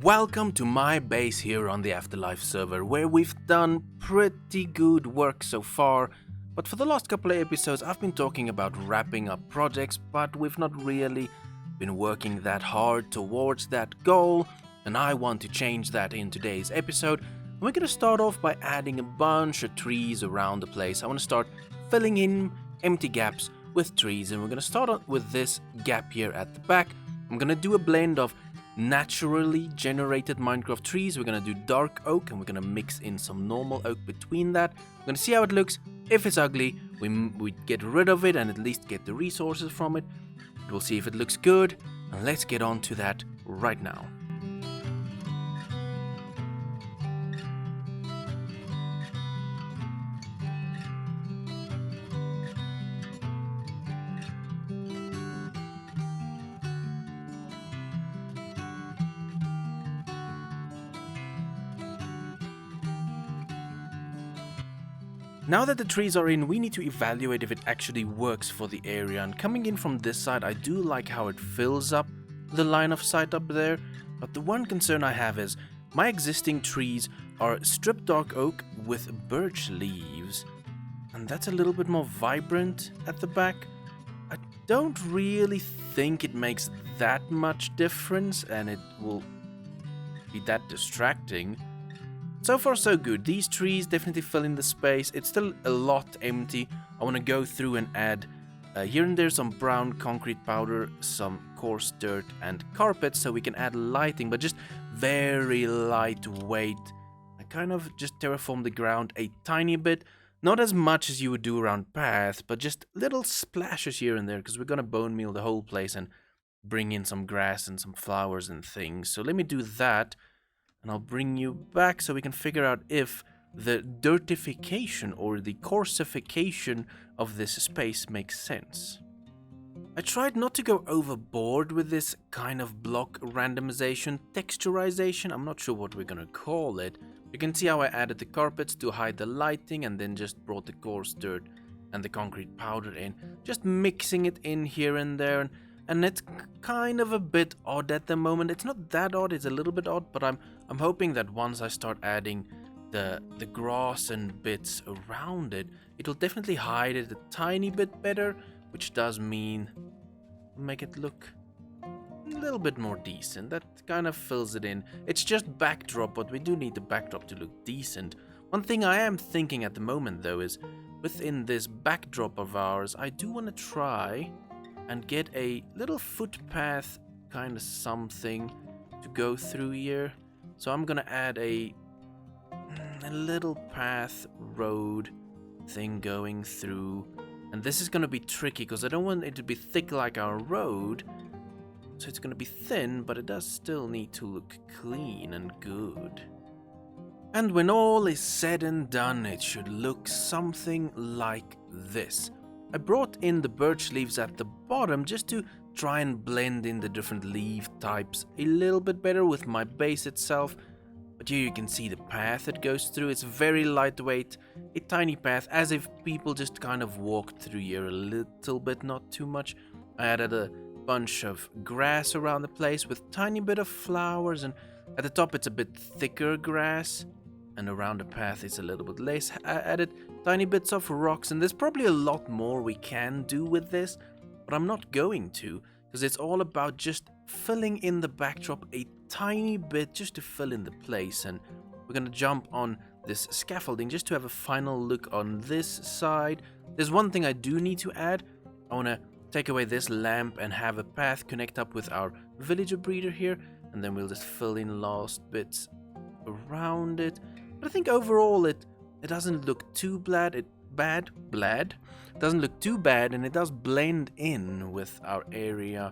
Welcome to my base here on the AfterLife server, where we've done pretty good work so far, but for the last couple of episodes I've been talking about wrapping up projects, but we've not really been working that hard towards that goal, and I want to change that in today's episode. We're going to start off by adding a bunch of trees around the place. I want to start filling in empty gaps with trees, and we're going to start with this gap here at the back. I'm going to do a blend of naturally generated Minecraft trees. We're gonna do dark oak and we're gonna mix in some normal oak between that. We're gonna see how it looks. If it's ugly, we get rid of it and at least get the resources from it. We'll see if it looks good, and let's get on to that right now. Now that the trees are in, we need to evaluate if it actually works for the area, and coming in from this side, I do like how it fills up the line of sight up there, but the one concern I have is my existing trees are stripped dark oak with birch leaves, and that's a little bit more vibrant at the back. I don't really think it makes that much difference, and it will be that distracting. So far so good. These trees definitely fill in the space. It's still a lot empty. I want to go through and add here and there some brown concrete powder, some coarse dirt and carpet so we can add lighting, but just very lightweight. I kind of just terraform the ground a tiny bit. Not as much as you would do around paths, but just little splashes here and there because we're going to bone meal the whole place and bring in some grass and some flowers and things. So let me do that. And I'll bring you back so we can figure out if the dirtification or the coarsification of this space makes sense. I tried not to go overboard with this kind of block randomization, texturization, I'm not sure what we're gonna call it. You can see how I added the carpets to hide the lighting and then just brought the coarse dirt and the concrete powder in, just mixing it in here and there. And it's kind of a bit odd at the moment. It's not that odd, it's a little bit odd, but I'm hoping that once I start adding the grass and bits around it, it'll definitely hide it a tiny bit better, which does mean make it look a little bit more decent. That kind of fills it in. It's just backdrop, but we do need the backdrop to look decent. One thing I am thinking at the moment though is within this backdrop of ours, I do want to try and get a little footpath kind of something to go through here. So I'm gonna add a little path road thing going through, and this is gonna be tricky because I don't want it to be thick like our road, so it's gonna be thin, but it does still need to look clean and good. And when all is said and done, it should look something like this. I brought in the birch leaves at the bottom just to try and blend in the different leaf types a little bit better with my base itself. But here you can see the path it goes through. It's very lightweight, a tiny path, as if people just kind of walked through here a little bit, not too much. I added a bunch of grass around the place with tiny bit of flowers, and at the top it's a bit thicker grass. And around the path it's a little bit less. I added tiny bits of rocks, and there's probably a lot more we can do with this, but I'm not going to, because it's all about just filling in the backdrop a tiny bit just to fill in the place. And we're gonna jump on this scaffolding just to have a final look on this side. There's one thing I do need to add. I want to take away this lamp and have a path connect up with our villager breeder here, and then we'll just fill in last bits around it. But I think overall it doesn't look too bad. Doesn't look too bad, and it does blend in with our area.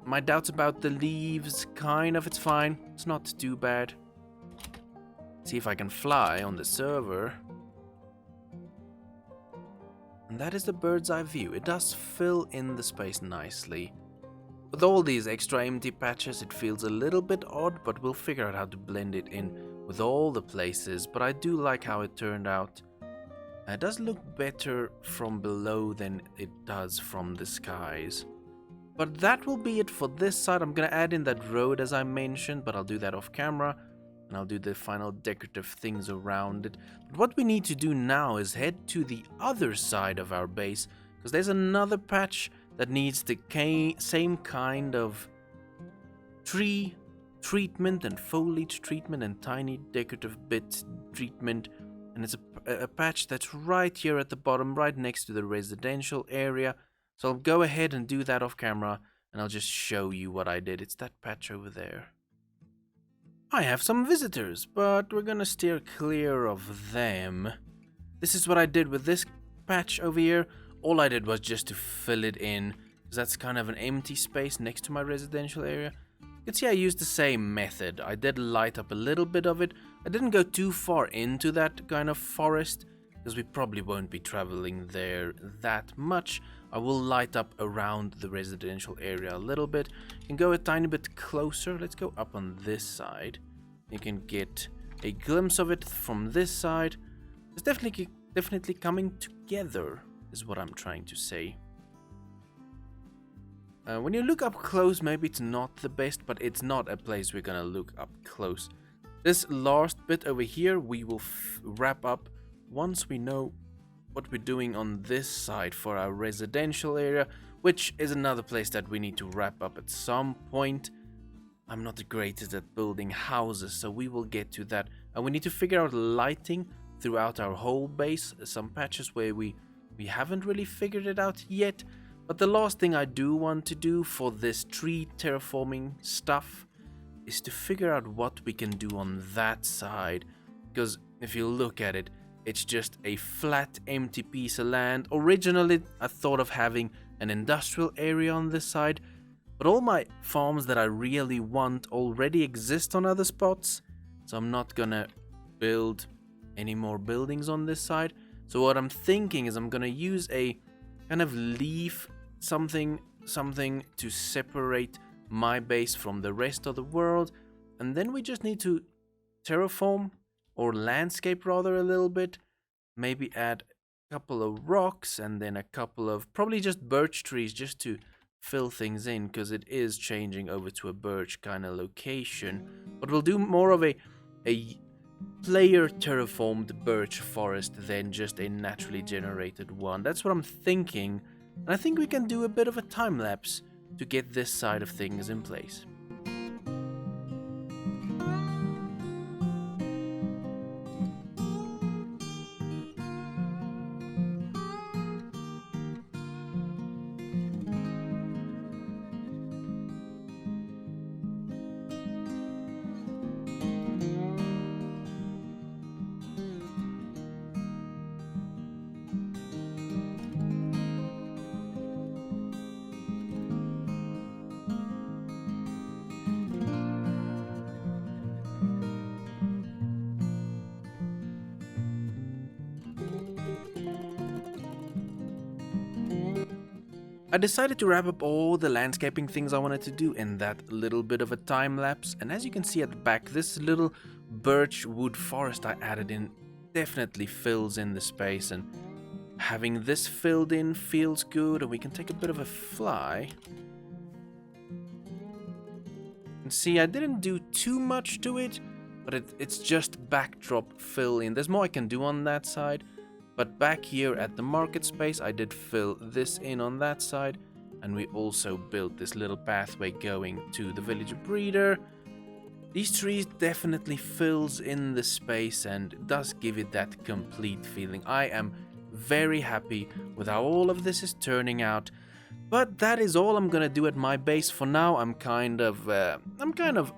My doubts about the leaves, it's fine. It's not too bad. See if I can fly on the server. And that is the bird's eye view. It does fill in the space nicely. With all these extra empty patches, it feels a little bit odd, but we'll figure out how to blend it in with all the places. But I do like how it turned out. It does look better from below than it does from the skies. But that will be it for this side. I'm gonna add in that road as I mentioned, but I'll do that off camera. And I'll do the final decorative things around it. But what we need to do now is head to the other side of our base, because there's another patch that needs the same kind of tree treatment and foliage treatment and tiny decorative bit treatment. And it's a patch that's right here at the bottom, right next to the residential area. So I'll go ahead and do that off camera, and I'll just show you what I did. It's that patch over there. I have some visitors, but we're gonna steer clear of them. This is what I did with this patch over here. All I did was just to fill it in, because that's kind of an empty space next to my residential area. You can see I used the same method. I did light up a little bit of it. I didn't go too far into that kind of forest, because we probably won't be traveling there that much. I will light up around the residential area a little bit. You can go a tiny bit closer. Let's go up on this side. You can get a glimpse of it from this side. It's definitely coming together, is what I'm trying to say. When you look up close, maybe it's not the best, but it's not a place we're gonna look up close. This last bit over here, we will wrap up once we know what we're doing on this side for our residential area, which is another place that we need to wrap up at some point. I'm not the greatest at building houses, so we will get to that. And we need to figure out lighting throughout our whole base. Some patches where we haven't really figured it out yet. But the last thing I do want to do for this tree terraforming stuff is to figure out what we can do on that side. Because if you look at it, it's just a flat, empty piece of land. Originally, I thought of having an industrial area on this side, but all my farms that I really want already exist on other spots, so I'm not gonna build any more buildings on this side. So what I'm thinking is I'm gonna use a kind of leaf something to separate my base from the rest of the world, and then we just need to terraform or landscape rather a little bit, maybe add a couple of rocks and then a couple of probably just birch trees just to fill things in, because it is changing over to a birch kind of location. But we'll do more of a player terraformed birch forest than just a naturally generated one. That's what I'm thinking, and I think we can do a bit of a time lapse to get this side of things in place. I decided to wrap up all the landscaping things I wanted to do in that little bit of a time lapse, and as you can see at the back, this little birch wood forest I added in definitely fills in the space, and having this filled in feels good. And we can take a bit of a fly. And see, I didn't do too much to it, but it's just backdrop fill in. There's more I can do on that side. But back here at the market space, I did fill this in on that side, and we also built this little pathway going to the village breeder. These trees definitely fills in the space and does give it that complete feeling. I am very happy with how all of this is turning out. But that is all I'm gonna do at my base for now. I'm kind of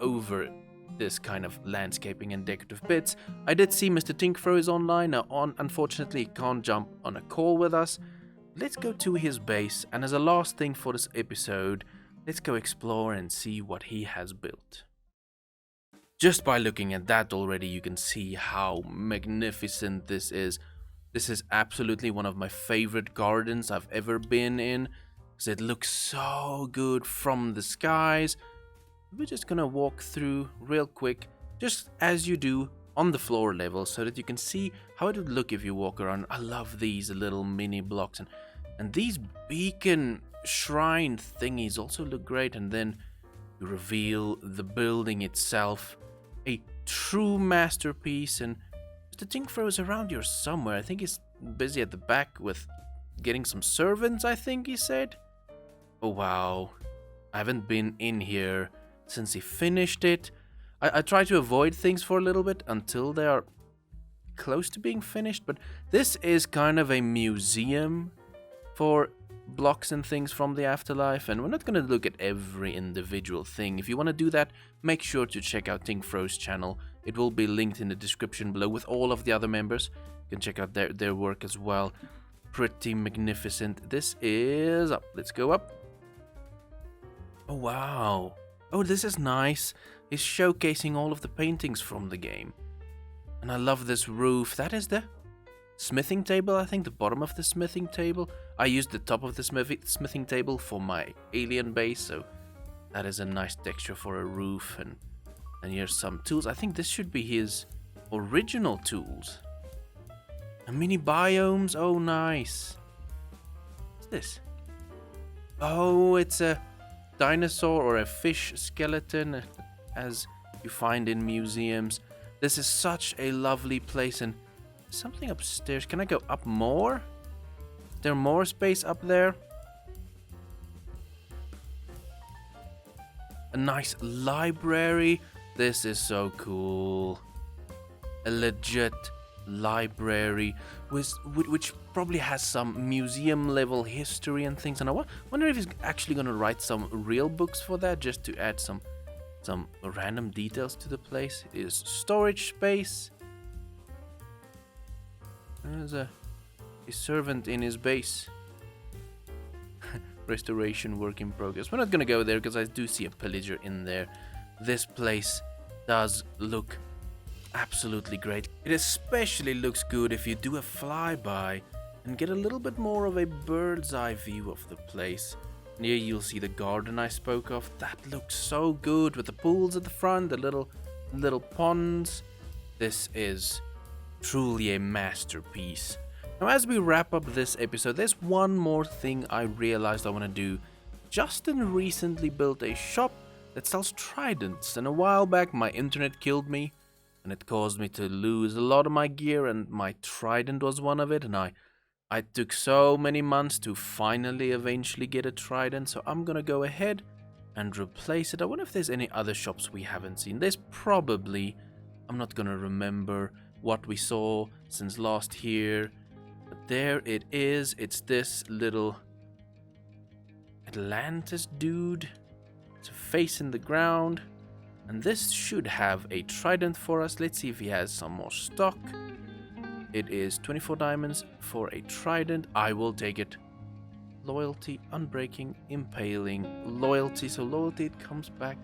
over this kind of landscaping and decorative bits. I did see Mr. Tinkfro is online. Now, unfortunately, he can't jump on a call with us. Let's go to his base, and as a last thing for this episode, let's go explore and see what he has built. Just by looking at that already, you can see how magnificent this is. This is absolutely one of my favorite gardens I've ever been in, because it looks so good from the skies. We're just gonna walk through real quick, just as you do on the floor level, so that you can see how it would look if you walk around. I love these little mini blocks, and these beacon shrine thingies also look great, and then you reveal the building itself. A true masterpiece, and Mr. Tinkfro is around here somewhere. I think he's busy at the back with getting some servants, I think he said. Oh wow, I haven't been in here since he finished it. I try to avoid things for a little bit until they are close to being finished, but this is kind of a museum for blocks and things from the afterlife, and we're not going to look at every individual thing. If you want to do that, make sure to check out Tinkfro's channel. It will be linked in the description below with all of the other members. You can check out their work as well. Pretty magnificent. This is up. Let's go up. Oh wow. Oh, this is nice. He's showcasing all of the paintings from the game. And I love this roof. That is the smithing table, I think, the bottom of the smithing table. I used the top of the smithing table for my alien base, so that is a nice texture for a roof. And here's some tools. I think this should be his original tools. And mini biomes. Oh, nice. What's this? Oh, it's a dinosaur or a fish skeleton, as you find in museums. This is such a lovely place, and something upstairs. Can I go up more? Is there more space up there? A nice library. This is so cool. A legit library which probably has some museum level history and things. And I wonder if he's actually going to write some real books for that, just to add some random details to the place. It is storage space. There's a servant in his base. Restoration work in progress. We're not gonna go there because I do see a pillager in there. This place does look absolutely great. It especially looks good if you do a flyby and get a little bit more of a bird's eye view of the place. And here you'll see the garden I spoke of. That looks so good with the pools at the front, the little ponds. This is truly a masterpiece. Now, as we wrap up this episode, there's one more thing I realized I want to do. Justin recently built a shop that sells tridents, and a while back my internet killed me, and it caused me to lose a lot of my gear, and my trident was one of it, and I took so many months to finally eventually get a trident, so I'm gonna go ahead and replace it. I wonder if there's any other shops we haven't seen. There's probably. I'm not gonna remember what we saw since last year, but there it is. It's this little Atlantis dude. It's a face in the ground, and this should have a trident for us. Let's see if he has some more stock. It is 24 diamonds for a trident. I will take it. Loyalty, unbreaking, impaling, loyalty. So loyalty, it comes back.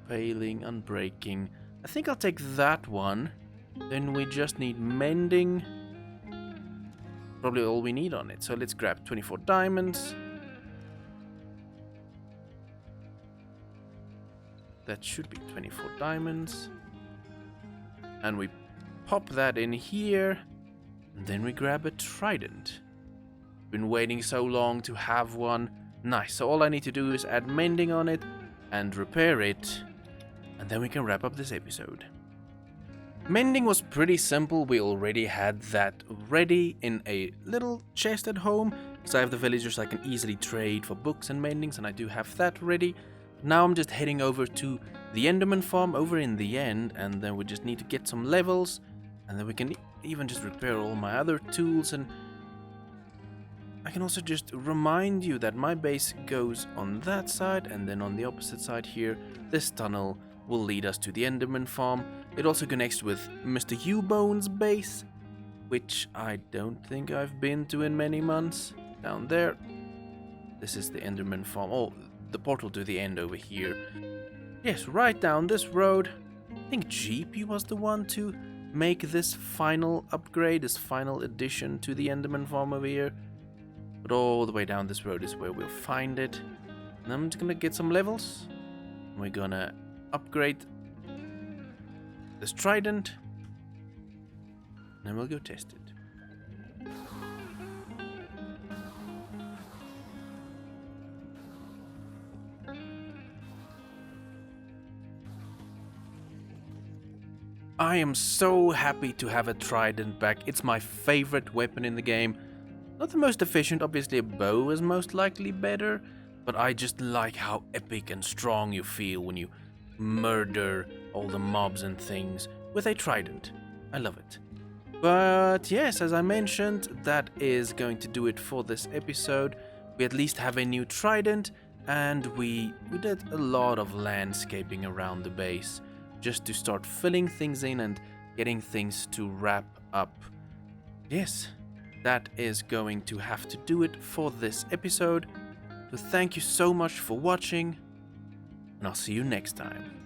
Impaling, unbreaking. I think I'll take that one. Then we just need mending. Probably all we need on it. So let's grab 24 diamonds. That should be 24 diamonds. And we pop that in here. And then we grab a trident. Been waiting so long to have one. Nice. So all I need to do is add mending on it and repair it. And then we can wrap up this episode. Mending was pretty simple. We already had that ready in a little chest at home. So I have the villagers I can easily trade for books and mendings, and I do have that ready. Now I'm just heading over to the Enderman farm over in the end, and then we just need to get some levels, and then we can even just repair all my other tools. And I can also just remind you that my base goes on that side, and then on the opposite side here, this tunnel will lead us to the Enderman farm. It also connects with Mr. Ubone's base, which I don't think I've been to in many months. Down there. This is the Enderman farm. Oh, the portal to the end over here. Yes, right down this road. I think GP was the one to make this final upgrade, this final addition to the Enderman farm over here. But all the way down this road is where we'll find it. And I'm just gonna get some levels. We're gonna upgrade this trident. And then we'll go test it. I am so happy to have a trident back. It's my favorite weapon in the game. Not the most efficient, obviously a bow is most likely better, but I just like how epic and strong you feel when you murder all the mobs and things with a trident. I love it. But yes, as I mentioned, that is going to do it for this episode. We at least have a new trident, and we did a lot of landscaping around the base just to start filling things in and getting things to wrap up. Yes, that is going to have to do it for this episode. So thank you so much for watching, and I'll see you next time.